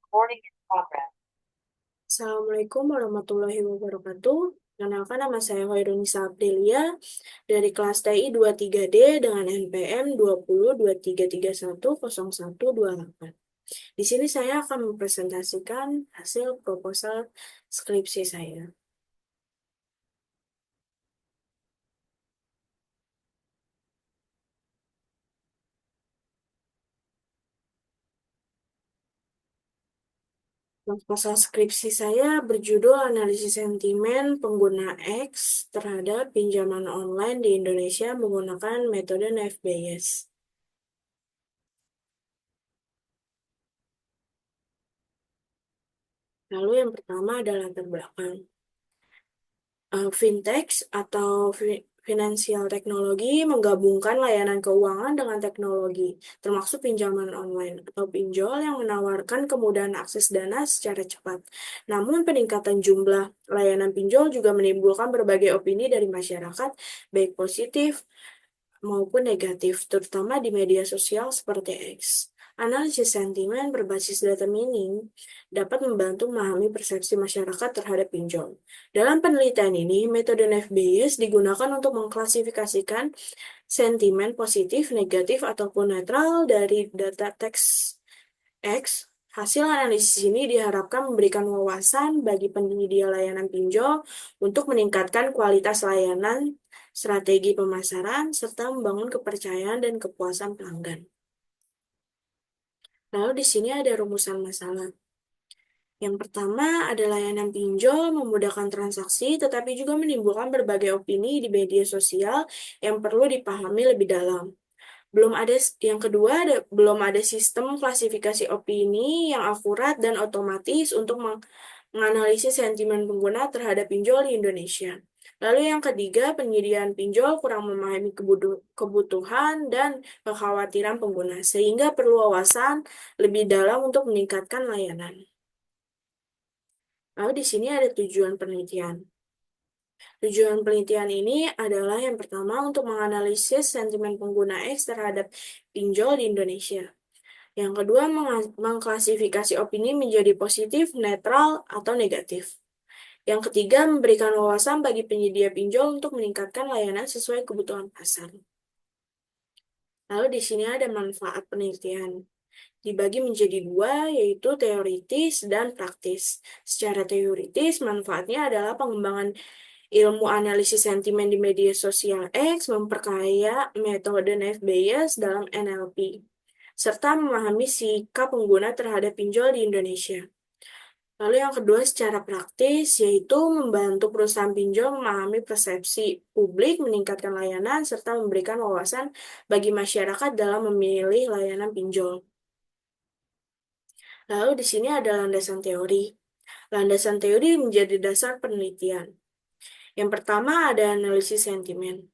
Recording in progress. Assalamualaikum warahmatullahi wabarakatuh. Kenalkan, nama saya Hoirunisa Aprilia dari kelas TI 23D dengan NPM 2023310128. Di sini saya akan mempresentasikan hasil proposal skripsi saya. Proposal skripsi saya berjudul Analisis Sentimen Pengguna X terhadap pinjaman online di Indonesia menggunakan metode NFBS. Lalu yang pertama adalah latar belakang. Fintech atau financial teknologi menggabungkan layanan keuangan dengan teknologi, termasuk pinjaman online atau pinjol yang menawarkan kemudahan akses dana secara cepat. Namun, peningkatan jumlah layanan pinjol juga menimbulkan berbagai opini dari masyarakat, baik positif maupun negatif, terutama di media sosial seperti X. Analisis sentimen berbasis data mining dapat membantu memahami persepsi masyarakat terhadap pinjol. Dalam penelitian ini, metode NFBS digunakan untuk mengklasifikasikan sentimen positif, negatif, ataupun netral dari data teks X. Hasil analisis ini diharapkan memberikan wawasan bagi penyedia layanan pinjol untuk meningkatkan kualitas layanan, strategi pemasaran, serta membangun kepercayaan dan kepuasan pelanggan. Lalu di sini ada rumusan masalah. Yang pertama ada layanan pinjol memudahkan transaksi, tetapi juga menimbulkan berbagai opini di media sosial yang perlu dipahami lebih dalam. Yang kedua, belum ada sistem klasifikasi opini yang akurat dan otomatis untuk menganalisis sentimen pengguna terhadap pinjol di Indonesia. Lalu yang ketiga, penyediaan pinjol kurang memahami kebutuhan dan kekhawatiran pengguna, sehingga perlu wawasan lebih dalam untuk meningkatkan layanan. Lalu di sini ada tujuan penelitian. Tujuan penelitian ini adalah yang pertama untuk menganalisis sentimen pengguna X terhadap pinjol di Indonesia. Yang kedua, mengklasifikasi opini menjadi positif, netral, atau negatif. Yang ketiga, memberikan wawasan bagi penyedia pinjol untuk meningkatkan layanan sesuai kebutuhan pasar. Lalu di sini ada manfaat penelitian. Dibagi menjadi dua, yaitu teoritis dan praktis. Secara teoritis, manfaatnya adalah pengembangan ilmu analisis sentimen di media sosial X, memperkaya metode NFBS dalam NLP, serta memahami sikap pengguna terhadap pinjol di Indonesia. Lalu yang kedua secara praktis, yaitu membantu perusahaan pinjol memahami persepsi publik, meningkatkan layanan, serta memberikan wawasan bagi masyarakat dalam memilih layanan pinjol. Lalu di sini ada landasan teori. Landasan teori menjadi dasar penelitian. Yang pertama ada analisis sentimen.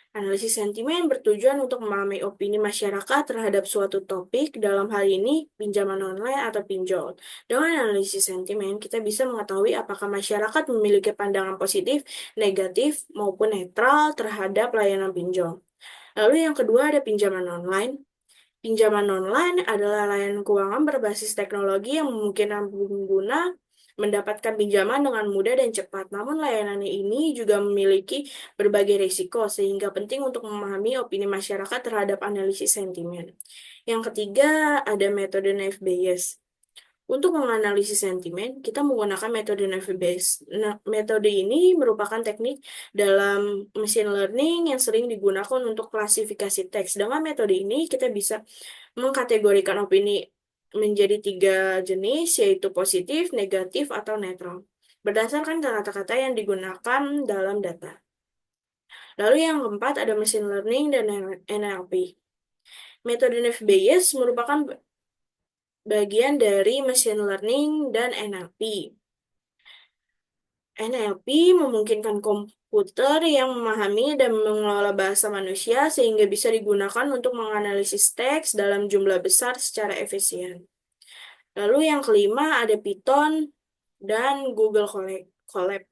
Analisis sentimen bertujuan untuk memahami opini masyarakat terhadap suatu topik, dalam hal ini pinjaman online atau pinjol. Dengan analisis sentimen, kita bisa mengetahui apakah masyarakat memiliki pandangan positif, negatif, maupun netral terhadap layanan pinjol. Lalu yang kedua ada pinjaman online. Pinjaman online adalah layanan keuangan berbasis teknologi yang memungkinkan pengguna mendapatkan pinjaman dengan mudah dan cepat. Namun layanan ini juga memiliki berbagai risiko, sehingga penting untuk memahami opini masyarakat terhadap analisis sentimen. Yang ketiga, ada metode NFBS. Untuk menganalisis sentimen, kita menggunakan metode NFBS. Nah, metode ini merupakan teknik dalam machine learning yang sering digunakan untuk klasifikasi teks. Dengan metode ini, kita bisa mengkategorikan opini menjadi tiga jenis, yaitu positif, negatif, atau netral, berdasarkan kata-kata yang digunakan dalam data. Lalu yang keempat ada machine learning dan NLP. Metode NFBS merupakan bagian dari machine learning dan NLP. NLP memungkinkan komputer yang memahami dan mengelola bahasa manusia sehingga bisa digunakan untuk menganalisis teks dalam jumlah besar secara efisien. Lalu yang kelima ada Python dan Google Colab.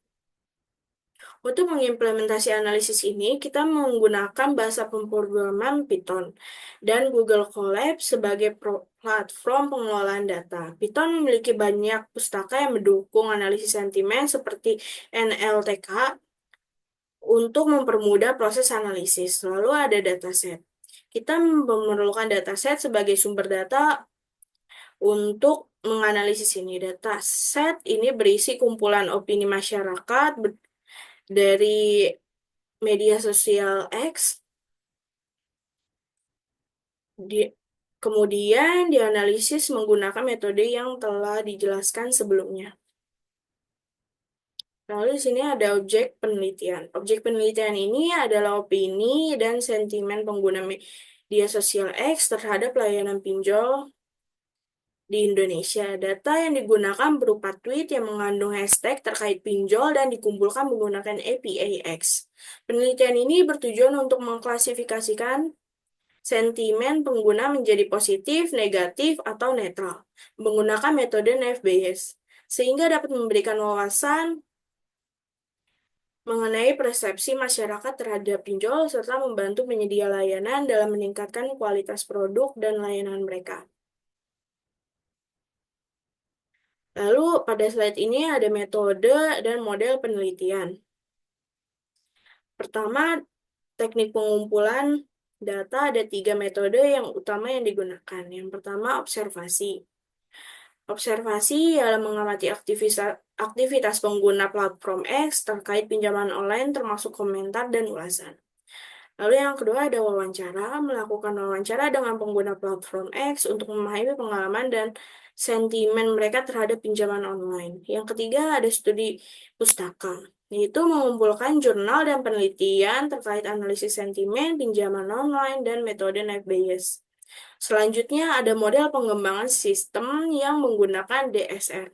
Untuk mengimplementasi analisis ini, kita menggunakan bahasa pemrograman Python dan Google Colab sebagai platform pengelolaan data. Python memiliki banyak pustaka yang mendukung analisis sentimen seperti NLTK untuk mempermudah proses analisis. Lalu ada dataset. Kita memerlukan dataset sebagai sumber data untuk menganalisis ini. Dataset ini berisi kumpulan opini masyarakat dari media sosial X, di, kemudian dianalisis menggunakan metode yang telah dijelaskan sebelumnya. Lalu di sini ada objek penelitian. Objek penelitian ini adalah opini dan sentimen pengguna media sosial X terhadap layanan pinjol di Indonesia. Data yang digunakan berupa tweet yang mengandung hashtag terkait pinjol dan dikumpulkan menggunakan API X. Penelitian ini bertujuan untuk mengklasifikasikan sentimen pengguna menjadi positif, negatif, atau netral menggunakan metode NFBS, sehingga dapat memberikan wawasan mengenai persepsi masyarakat terhadap pinjol serta membantu penyedia layanan dalam meningkatkan kualitas produk dan layanan mereka. Lalu pada slide ini ada metode dan model penelitian. Pertama, teknik pengumpulan data ada 3 metode yang utama yang digunakan. Yang pertama, observasi. Observasi ialah mengamati aktivitas pengguna platform X terkait pinjaman online termasuk komentar dan ulasan. Lalu yang kedua ada wawancara, melakukan wawancara dengan pengguna platform X untuk memahami pengalaman dan sentimen mereka terhadap pinjaman online. Yang ketiga ada studi pustaka, yaitu mengumpulkan jurnal dan penelitian terkait analisis sentimen, pinjaman online, dan metode net bias. Selanjutnya ada model pengembangan sistem yang menggunakan DSR.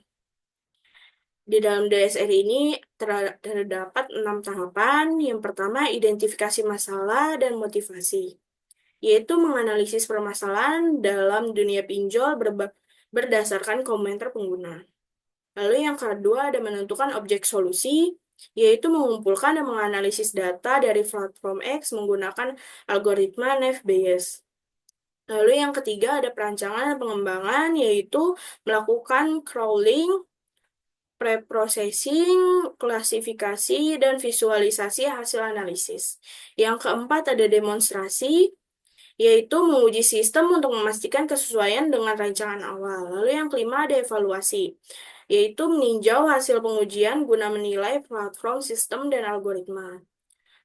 Di dalam DSR ini terdapat 6 tahapan. Yang pertama, identifikasi masalah dan motivasi, yaitu menganalisis permasalahan dalam dunia pinjol berdasarkan komentar pengguna. Lalu yang kedua ada menentukan objek solusi, yaitu mengumpulkan dan menganalisis data dari platform X menggunakan algoritma NFBS. Lalu yang ketiga ada perancangan dan pengembangan, yaitu melakukan crawling, preprocessing, klasifikasi, dan visualisasi hasil analisis. Yang keempat ada demonstrasi, yaitu menguji sistem untuk memastikan kesesuaian dengan rancangan awal. Lalu yang kelima ada evaluasi, yaitu meninjau hasil pengujian guna menilai platform, sistem, dan algoritma.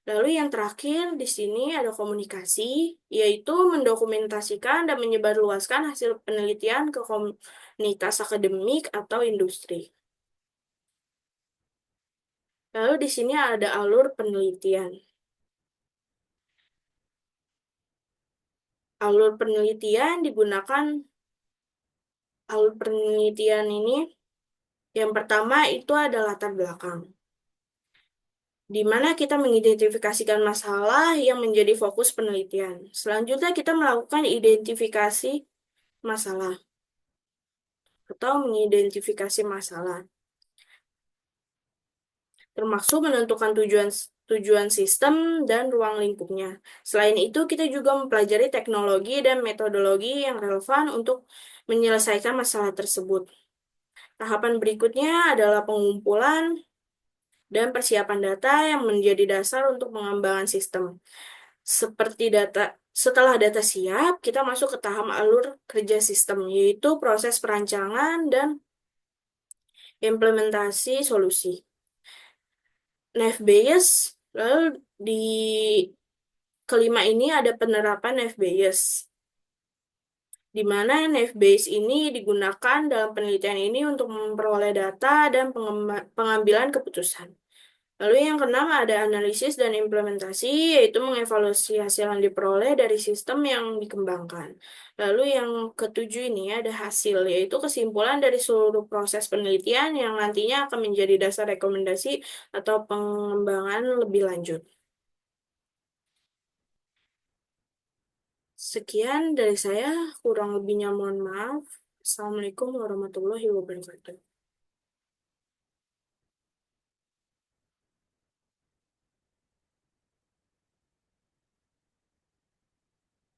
Lalu yang terakhir di sini ada komunikasi, yaitu mendokumentasikan dan menyebarluaskan hasil penelitian ke komunitas akademik atau industri. Lalu di sini ada alur penelitian. Alur penelitian digunakan, alur penelitian ini yang pertama itu ada latar belakang, di mana kita mengidentifikasikan masalah yang menjadi fokus penelitian. Selanjutnya kita melakukan identifikasi masalah atau mengidentifikasi masalah, termasuk menentukan tujuan tujuan sistem dan ruang lingkupnya. Selain itu, kita juga mempelajari teknologi dan metodologi yang relevan untuk menyelesaikan masalah tersebut. Tahapan berikutnya adalah pengumpulan dan persiapan data yang menjadi dasar untuk pengembangan sistem. Setelah data siap, kita masuk ke tahap alur kerja sistem, yaitu proses perancangan dan implementasi solusi. NFBS, lalu di kelima ini ada penerapan NFBS, di mana NFBase ini digunakan dalam penelitian ini untuk memperoleh data dan pengambilan keputusan. Lalu yang keenam ada analisis dan implementasi, yaitu mengevaluasi hasil yang diperoleh dari sistem yang dikembangkan. Lalu yang ketujuh ini ada hasil, yaitu kesimpulan dari seluruh proses penelitian yang nantinya akan menjadi dasar rekomendasi atau pengembangan lebih lanjut. Sekian dari saya, kurang lebihnya mohon maaf. Assalamualaikum warahmatullahi wabarakatuh.